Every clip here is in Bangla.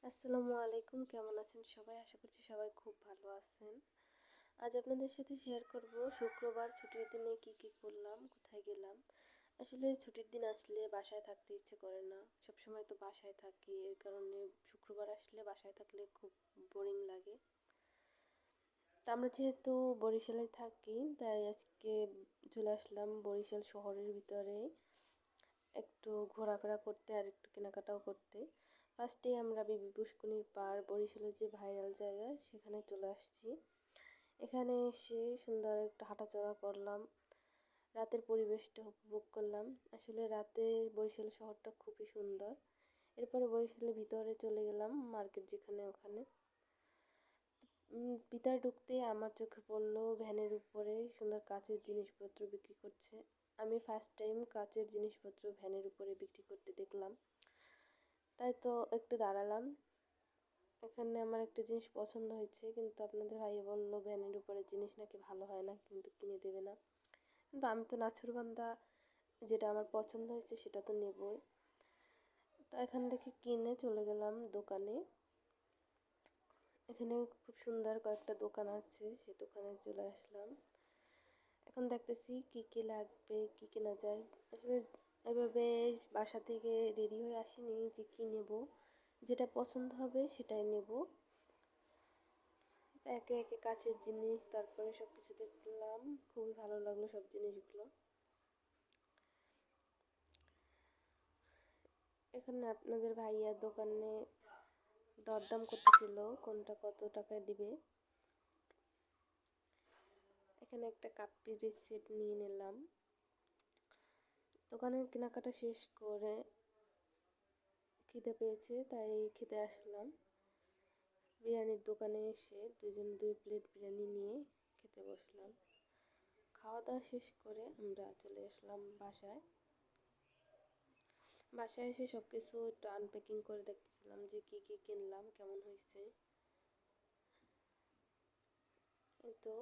আসসালামু আলাইকুম, কেমন আছেন সবাই? আশা করছি সবাই খুব ভালো আছেন। আজ আপনাদের সাথে শেয়ার করব শুক্রবার ছুটির দিনে কি করলাম, কোথায় গেলাম। আসলে ছুটির দিন আসলে বাসায় থাকতে ইচ্ছে করে না। সবসময় তো বাসায় থাকি, এর কারণে শুক্রবার আসলে বাসায় থাকলে খুব বোরিং লাগে। তা আমরা যেহেতু বরিশালে থাকি, তাই আজকে চলে আসলাম বরিশাল শহরের ভিতরে একটু ঘোরাফেরা করতে আর একটু কেনাকাটাও করতে। ফার্স্টেই আমরা বিবি পুষ্করিণীর পাড়, বরিশালের যে ভাইরাল জায়গা, সেখানে চলে আসছি। এখানে এসে সুন্দর একটা হাঁটাচলা করলাম, রাতের পরিবেশটা উপভোগ করলাম। আসলে রাতের বরিশাল শহরটা খুবই সুন্দর। এরপরে বরিশালের ভিতরে চলে গেলাম, মার্কেট যেখানে ওখানে। ভিতরে ঢুকতে আমার চোখে পড়লো ভ্যানের উপরে সুন্দর কাচের জিনিসপত্র বিক্রি করছে। আমি ফার্স্ট টাইম কাচের জিনিসপত্র ভ্যানের উপরে বিক্রি করতে দেখলাম, তাই তো একটু দাঁড়ালাম। এখানে আমার একটা জিনিস পছন্দ হয়েছে, কিন্তু আপনাদের ভাইয়া বললো ভ্যানের উপরে জিনিস নাকি ভালো হয় না, কিন্তু কিনে দেবে না। কিন্তু আমি তো নাছোড়বান্দা, যেটা আমার পছন্দ হয়েছে সেটা তো নেবই। তো এখান থেকে কিনে চলে গেলাম দোকানে। এখানে খুব সুন্দর কয়েকটা দোকান আছে, সে দোকানে চলে আসলাম। এখন দেখতেছি কি লাগবে, কি কেনা যায়। আসলে এভাবে বাসা থেকে রেডি হয়ে আসিনি যে কী নেব, যেটা পছন্দ হবে সেটাই নেব। একে একে কাচের জিনিস, তারপরে সব কিছু দেখলাম, খুবই ভালো লাগলো সব জিনিসগুলো। এখানে আপনাদের ভাইয়ার দোকানে দরদাম করতেছিল কোনটা কত টাকায় দিবে। এখানে একটা কাপ্পির সেট নিয়ে নিলাম। দোকানের কেনাকাটা শেষ করে খিদে পেয়েছে, তাই খেতে আসলাম। বিরিয়ানির দোকানে এসে দুজন 2 প্লেট বিরিয়ানি নিয়ে খেতে বসলাম। খাওয়া দাওয়া শেষ করে আমরা চলে আসলাম বাসায়। বাসায় এসে সব কিছু একটু আনপ্যাকিং করে দেখতেছিলাম যে কি কিনলাম, কেমন হয়েছে। এই তো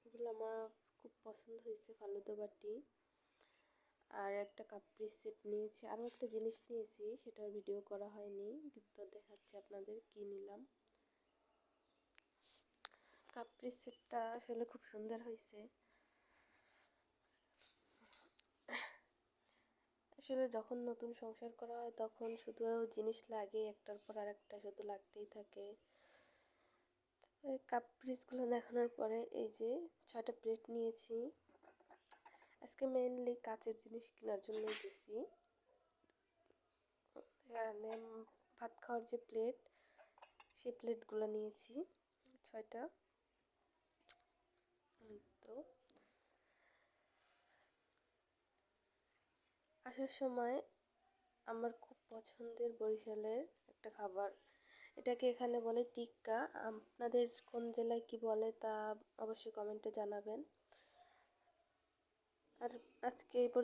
এগুলো আমার খুব পছন্দ হয়েছে, ফালুদা বাটি আর একটা কাপ্রি সেট নিয়েছি। আরও একটা জিনিস নিয়েছি, সেটার ভিডিও করা হয়নি, কিন্তু দেখাচ্ছি আপনাদের কি নিলাম। কাপ্রি সেটটা আসলে খুব সুন্দর হয়েছে। আসলে যখন নতুন সংসার করা হয় তখন শুধু জিনিস লাগে, একটার পর আরেকটা শুধু লাগতেই থাকে। এই কাপ পিসগুলো দেখানোর পরে এই যে 6টা প্লেট নিয়েছি। আজকে মেইনলি কাচের জিনিস কেনার জন্যই গেছি। এখানে ভাত খাওয়ার যে প্লেট, সেই প্লেটগুলো নিয়েছি 6টা। তো আসার সময় আমার খুব পছন্দের বরিশালের একটা খাবার, এটাকে এখানে বলে টিক্কা। আপনাদের কোন জেলায় কি বলে তা অবশ্যই কমেন্টে জানাবেন। আর আজকে এই পর্যন্ত।